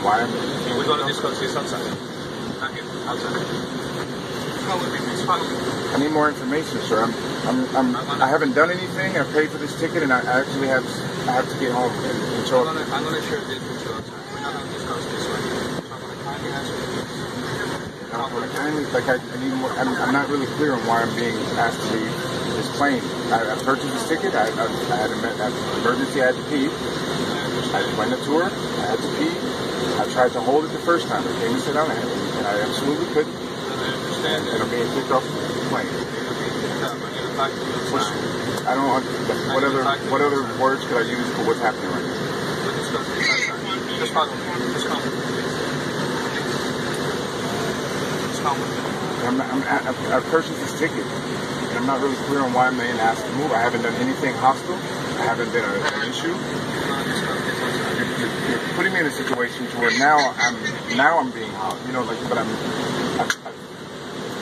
why I'm... We're going to discuss this outside. Not here. Outside. Come with me, please. Follow me. I need more information, sir. I haven't done anything. I paid for this ticket, and I actually have to get home and show up. I'm going to share this with you outside. We're not going to discuss this right now. I'm going to kindly answer you. I'm not really clear on why I'm being asked to leave this plane. I purchased this ticket. I had an emergency. I had to pee. I went on a tour. I had to pee. I tried to hold it the first time. I came to sit down, and I absolutely couldn't. I understand that. And I'm being kicked off the plane. I don't know. What other words could I use for what's happening right now? Just follow me. Just come with me, please. Just come with me. I purchased this ticket, and I'm not really clear on why I'm being asked to move. I haven't done anything hostile. I haven't been an issue. You're putting me in a situation to where now I'm being hostile. You know, like, but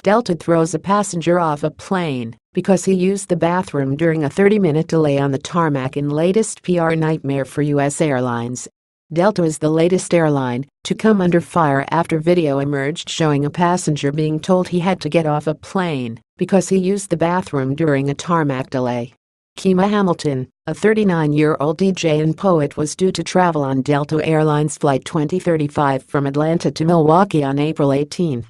Delta throws a passenger off a plane because he used the bathroom during a 30-minute delay on the tarmac in latest PR nightmare for U.S. Airlines. Delta is the latest airline to come under fire after video emerged showing a passenger being told he had to get off a plane because he used the bathroom during a tarmac delay. Kima Hamilton, a 39-year-old DJ and poet, was due to travel on Delta Airlines Flight 2035 from Atlanta to Milwaukee on April 18.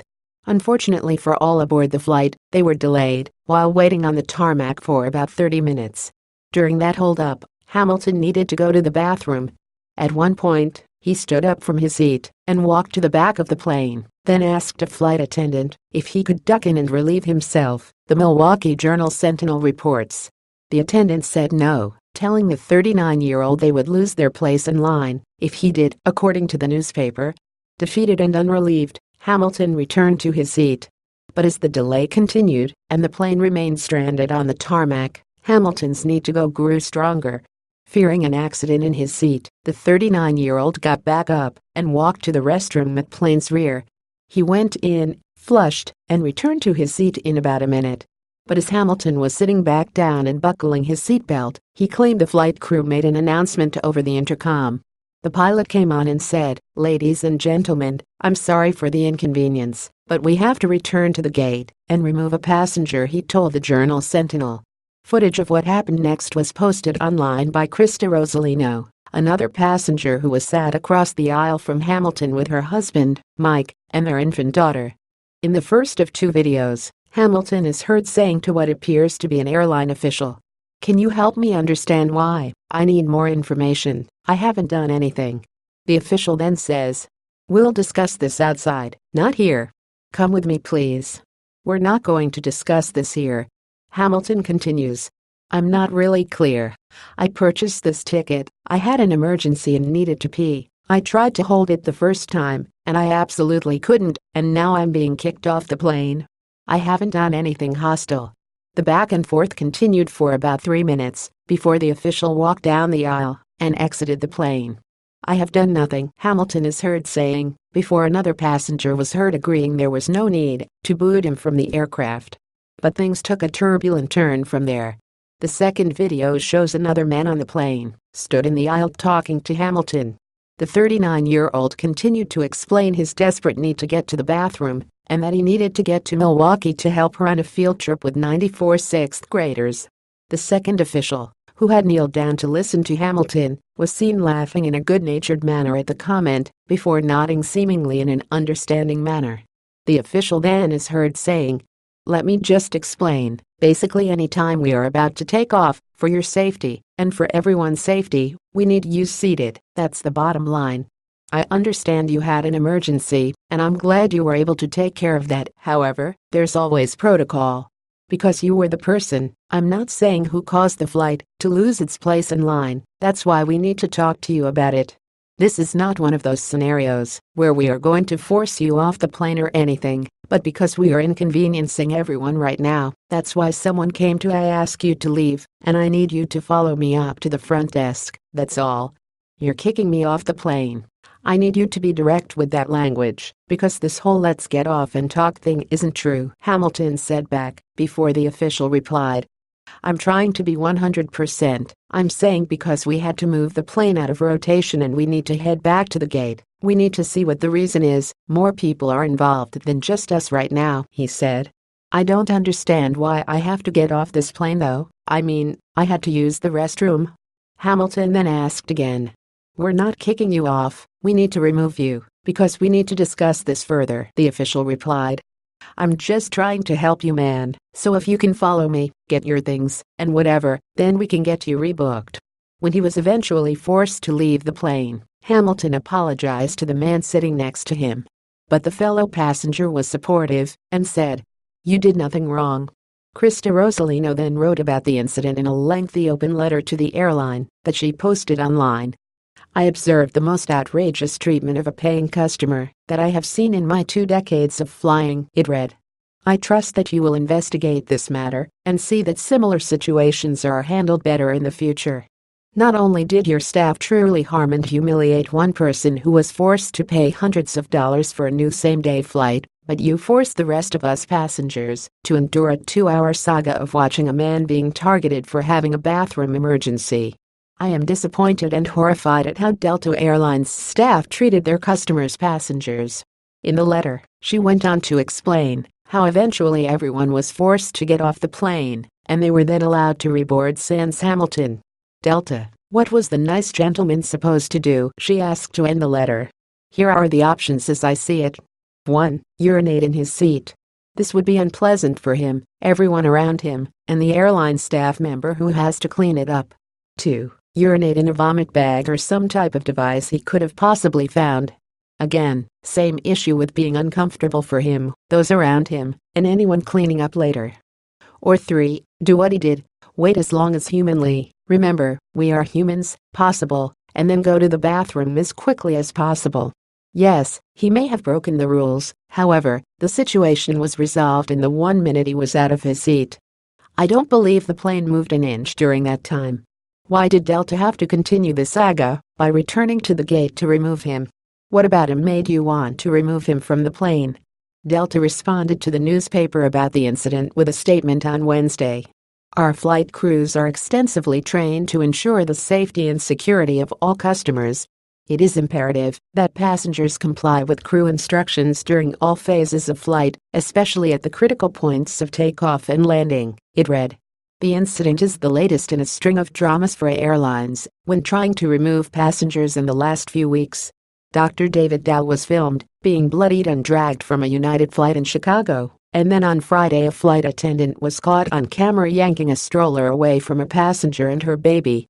Unfortunately for all aboard the flight, they were delayed while waiting on the tarmac for about 30 minutes. During that hold-up, Hamilton needed to go to the bathroom. At one point, he stood up from his seat and walked to the back of the plane, then asked a flight attendant if he could duck in and relieve himself, the Milwaukee Journal-Sentinel reports. The attendant said no, telling the 39-year-old they would lose their place in line if he did, according to the newspaper. Defeated and unrelieved, Hamilton returned to his seat. But as the delay continued and the plane remained stranded on the tarmac, Hamilton's need to go grew stronger. Fearing an accident in his seat, the 39-year-old got back up and walked to the restroom at plane's rear. He went in, flushed, and returned to his seat in about a minute. But as Hamilton was sitting back down and buckling his seatbelt, he claimed the flight crew made an announcement over the intercom. The pilot came on and said, "Ladies and gentlemen, I'm sorry for the inconvenience, but we have to return to the gate and remove a passenger," he told the Journal-Sentinel. Footage of what happened next was posted online by Krista Rosalino, another passenger who was sat across the aisle from Hamilton with her husband, Mike, and their infant daughter. In the first of two videos, Hamilton is heard saying to what appears to be an airline official, "Can you help me understand why? I need more information. I haven't done anything." The official then says, "We'll discuss this outside, not here. Come with me, please." "We're not going to discuss this here." Hamilton continues, "I'm not really clear. I purchased this ticket. I had an emergency and needed to pee. I tried to hold it the first time, and I absolutely couldn't, and now I'm being kicked off the plane. I haven't done anything hostile." The back and forth continued for about 3 minutes before the official walked down the aisle and exited the plane. "I have done nothing," Hamilton is heard saying, before another passenger was heard agreeing there was no need to boot him from the aircraft. But things took a turbulent turn from there. The second video shows another man on the plane, stood in the aisle talking to Hamilton. The 39-year-old continued to explain his desperate need to get to the bathroom and that he needed to get to Milwaukee to help run a field trip with 94 sixth graders. The second official, who had kneeled down to listen to Hamilton, was seen laughing in a good-natured manner at the comment before nodding seemingly in an understanding manner. The official then is heard saying, "Let me just explain. Basically, anytime we are about to take off, for your safety and for everyone's safety, we need you seated. That's the bottom line. I understand you had an emergency, and I'm glad you were able to take care of that. However, there's always protocol. Because you were the person, I'm not saying who caused the flight to lose its place in line. That's why we need to talk to you about it. This is not one of those scenarios where we are going to force you off the plane or anything, but because we are inconveniencing everyone right now, that's why someone came to ask you to leave, and I need you to follow me up to the front desk, that's all. You're kicking me off the plane. I need you to be direct with that language, because this whole let's get off and talk thing isn't true," Hamilton said back, before the official replied. I'm trying to be 100%. I'm saying because we had to move the plane out of rotation and we need to head back to the gate. We need to see what the reason is. More people are involved than just us right now, he said. I don't understand why I have to get off this plane though. I mean, I had to use the restroom. Hamilton then asked again. We're not kicking you off. We need to remove you because we need to discuss this further, the official replied. I'm just trying to help you, man, so if you can follow me, get your things, and whatever, then we can get you rebooked. When he was eventually forced to leave the plane, Hamilton apologized to the man sitting next to him. But the fellow passenger was supportive and said, "You did nothing wrong." Krista Rosalino then wrote about the incident in a lengthy open letter to the airline that she posted online. I observed the most outrageous treatment of a paying customer that I have seen in my 2 decades of flying, it read. I trust that you will investigate this matter and see that similar situations are handled better in the future. Not only did your staff truly harm and humiliate one person who was forced to pay hundreds of dollars for a new same-day flight, but you forced the rest of us passengers to endure a 2-hour saga of watching a man being targeted for having a bathroom emergency. I am disappointed and horrified at how Delta Airlines staff treated their customers' passengers. In the letter, she went on to explain how eventually everyone was forced to get off the plane, and they were then allowed to reboard sans Hamilton. Delta, what was the nice gentleman supposed to do? She asked to end the letter. Here are the options as I see it. 1. Urinate in his seat. This would be unpleasant for him, everyone around him, and the airline staff member who has to clean it up. 2. Urinate in a vomit bag or some type of device he could have possibly found. Again, same issue with being uncomfortable for him, those around him, and anyone cleaning up later. Or 3. Do what he did. Wait as long as humanly, remember, we are humans, possible, and then go to the bathroom as quickly as possible. Yes, he may have broken the rules, however, the situation was resolved in the 1 minute he was out of his seat. I don't believe the plane moved an inch during that time. Why did Delta have to continue the saga by returning to the gate to remove him? What about him made you want to remove him from the plane? Delta responded to the newspaper about the incident with a statement on Wednesday. Our flight crews are extensively trained to ensure the safety and security of all customers. It is imperative that passengers comply with crew instructions during all phases of flight, especially at the critical points of takeoff and landing, it read. The incident is the latest in a string of dramas for airlines when trying to remove passengers in the last few weeks. Dr. David Dow was filmed being bloodied and dragged from a United flight in Chicago, and then on Friday a flight attendant was caught on camera yanking a stroller away from a passenger and her baby.